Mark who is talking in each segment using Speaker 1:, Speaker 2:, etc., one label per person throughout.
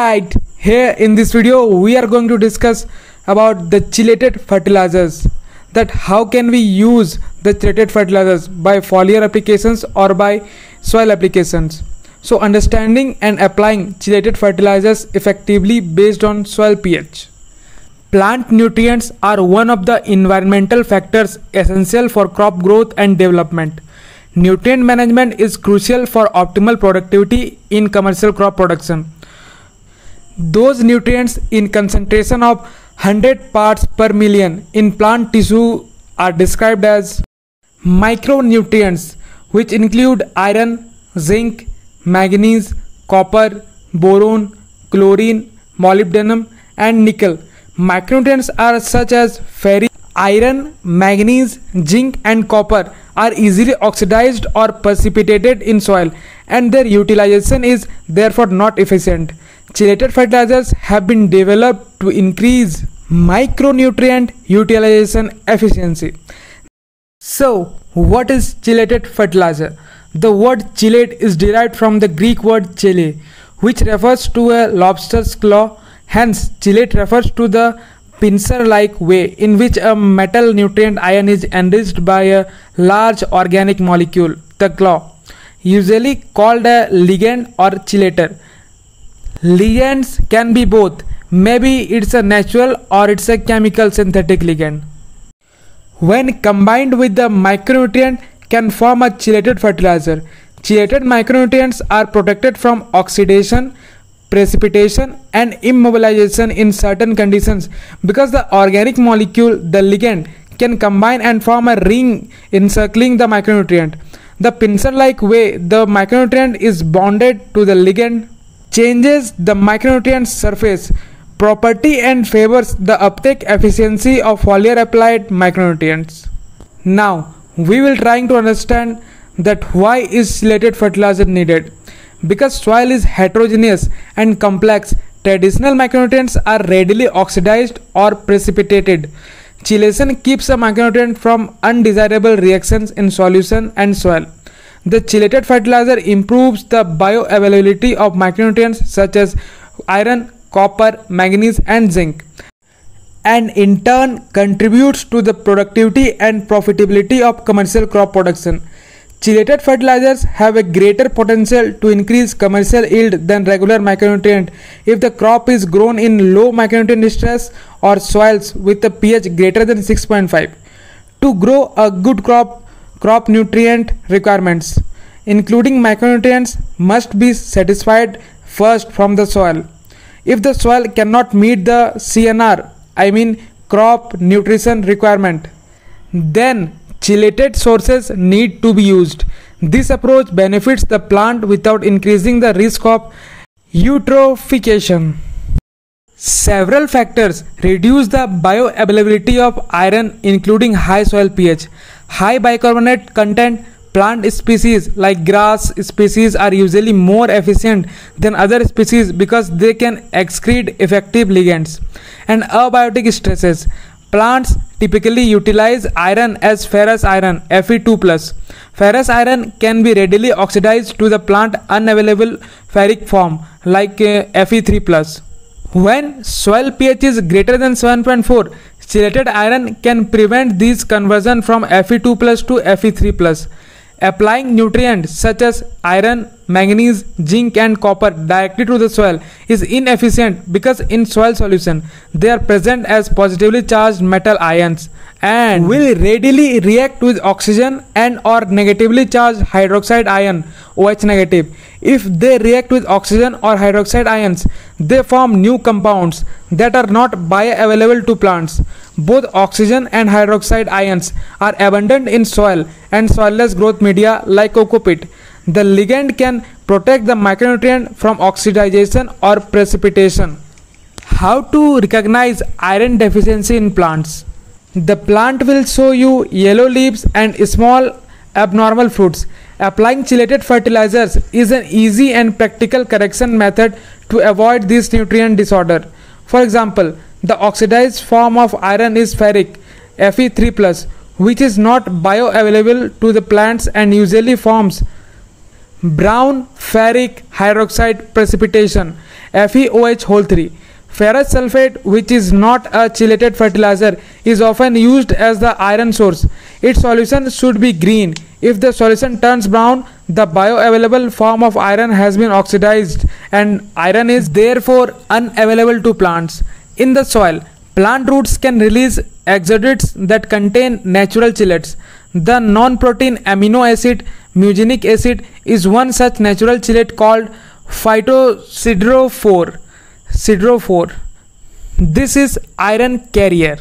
Speaker 1: Alright, here in this video we are going to discuss about the chelated fertilizers, that how can we use the chelated fertilizers by foliar applications or by soil applications. So understanding and applying chelated fertilizers effectively based on soil pH. Plant nutrients are one of the environmental factors essential for crop growth and development. Nutrient management is crucial for optimal productivity in commercial crop production. Those nutrients in concentration of 100 parts per million in plant tissue are described as micronutrients, which include iron, zinc, manganese, copper, boron, chlorine, molybdenum, and nickel. Micronutrients are such as ferric, iron, manganese, zinc, and copper are easily oxidized or precipitated in soil, and their utilization is therefore not efficient. Chelated fertilizers have been developed to increase micronutrient utilization efficiency. So, what is chelated fertilizer? The word chelate is derived from the Greek word chele, which refers to a lobster's claw. Hence, chelate refers to the pincer-like way in which a metal nutrient ion is enriched by a large organic molecule, the claw, usually called a ligand or chelator. Ligands can be both. Maybe it's a natural or it's a chemical synthetic ligand. When combined with the micronutrient, can form a chelated fertilizer. Chelated micronutrients are protected from oxidation, precipitation, and immobilization in certain conditions because the organic molecule, the ligand, can combine and form a ring encircling the micronutrient. The pincer-like way the micronutrient is bonded to the ligand changes the micronutrient surface property and favors the uptake efficiency of foliar applied micronutrients. Now we will trying to understand that why is chelated fertilizer needed. Because soil is heterogeneous and complex, traditional micronutrients are readily oxidized or precipitated. Chelation keeps a micronutrient from undesirable reactions in solution and soil. The chelated fertilizer improves the bioavailability of micronutrients such as iron, copper, manganese, and zinc, and in turn contributes to the productivity and profitability of commercial crop production. Chelated fertilizers have a greater potential to increase commercial yield than regular micronutrient if the crop is grown in low micronutrient stress or soils with a pH greater than 6.5. To grow a good crop nutrient requirements, including micronutrients, must be satisfied first from the soil. If the soil cannot meet the CNR, crop nutrition requirement, then chelated sources need to be used. This approach benefits the plant without increasing the risk of eutrophication. Several factors reduce the bioavailability of iron, including high soil pH, high bicarbonate content. Plant species like grass species are usually more efficient than other species because they can excrete effective ligands, and abiotic stresses. Plants typically utilize iron as ferrous iron Fe2+. Ferrous iron can be readily oxidized to the plant unavailable ferric form like Fe3+. When soil pH is greater than 7.4, chelated iron can prevent this conversion from Fe2+ to Fe3+. Applying nutrients such as iron, manganese, zinc, and copper directly to the soil is inefficient because in soil solution they are present as positively charged metal ions and will readily react with oxygen and or negatively charged hydroxide ion OH negative. If they react with oxygen or hydroxide ions, they form new compounds that are not bioavailable to plants. Both oxygen and hydroxide ions are abundant in soil and soilless growth media like coco-peat. The ligand can protect the micronutrient from oxidation or precipitation. How to recognize iron deficiency in plants? The plant will show you yellow leaves and small abnormal fruits. Applying chelated fertilizers is an easy and practical correction method to avoid this nutrient disorder. For example, the oxidized form of iron is ferric Fe3+, which is not bioavailable to the plants and usually forms brown ferric hydroxide precipitation FeOH3. Ferrous sulfate, which is not a chelated fertilizer, is often used as the iron source. Its solution should be green. If the solution turns brown, the bioavailable form of iron has been oxidized and iron is therefore unavailable to plants. In the soil, plant roots can release exudates that contain natural chelates. The non-protein amino acid muginic acid is one such natural chelate called phytosidrophore. This is iron carrier.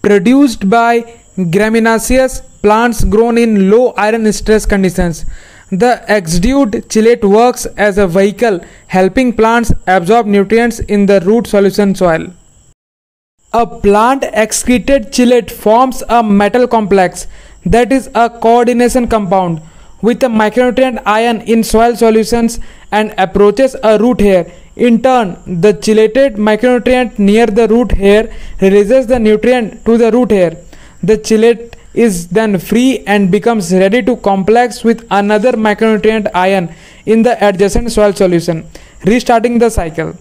Speaker 1: Produced by gramineous plants grown in low iron stress conditions. The exuded chelate works as a vehicle helping plants absorb nutrients in the root solution soil. A plant excreted chelate forms a metal complex, that is a coordination compound, with a micronutrient ion in soil solutions and approaches a root hair. In turn, the chelated micronutrient near the root hair releases the nutrient to the root hair. The chelate is then free and becomes ready to complex with another micronutrient ion in the adjacent soil solution, restarting the cycle.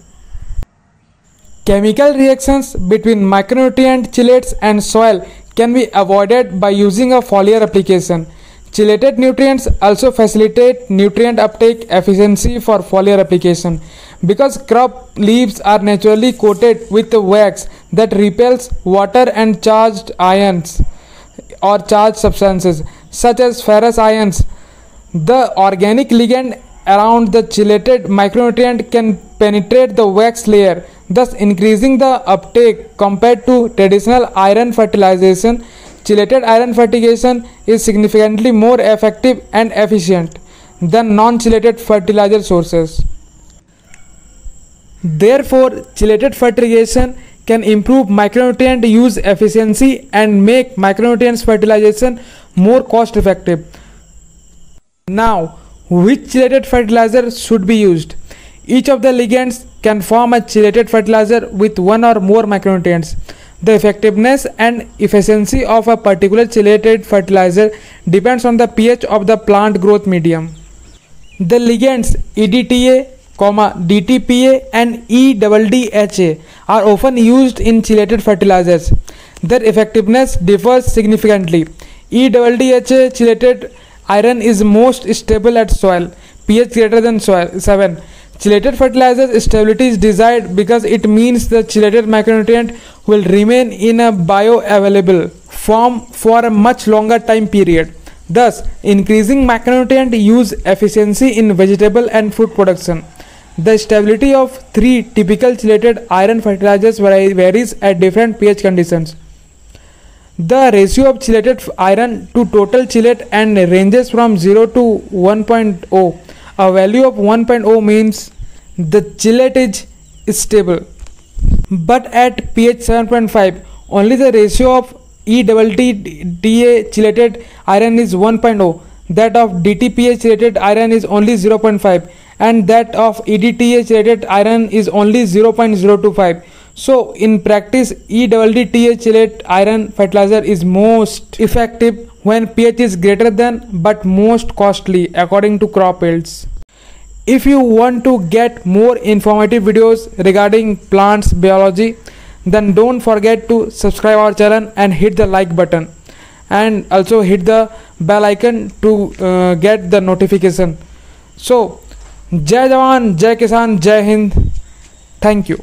Speaker 1: Chemical reactions between micronutrient chelates and soil can be avoided by using a foliar application. Chelated nutrients also facilitate nutrient uptake efficiency for foliar application. Because crop leaves are naturally coated with wax that repels water and charged ions or charged substances such as ferrous ions, the organic ligand around the chelated micronutrient can penetrate the wax layer, thus increasing the uptake compared to traditional iron fertilization. Chelated iron fertigation is significantly more effective and efficient than non-chelated fertilizer sources. Therefore, chelated fertigation can improve micronutrient use efficiency and make micronutrients fertilization more cost effective. Now, which chelated fertilizer should be used? Each of the ligands can form a chelated fertilizer with one or more micronutrients. The effectiveness and efficiency of a particular chelated fertilizer depends on the pH of the plant growth medium. The ligands EDTA, DTPA and EDDHA are often used in chelated fertilizers. Their effectiveness differs significantly. EDDHA chelated iron is most stable at soil pH greater than 7. Chelated fertilizers stability is desired because it means the chelated micronutrient will remain in a bioavailable form for a much longer time period, thus increasing macronutrient use efficiency in vegetable and food production. The stability of three typical chelated iron fertilizers varies at different pH conditions. The ratio of chelated iron to total chelate and ranges from 0 to 1.0. A value of 1.0 means the chelate is stable. But at pH 7.5, only the ratio of EDDTA chelated iron is 1.0, that of DTPA chelated iron is only 0.5, and that of EDTA chelated iron is only 0.025. So in practice, EDDTA chelate iron fertilizer is most effective when pH is greater than but most costly according to crop yields. If you want to get more informative videos regarding plants biology, then don't forget to subscribe our channel and hit the like button, and also hit the bell icon to get the notification. So, Jai Jawan, Jai Kisan, Jai Hind. Thank you.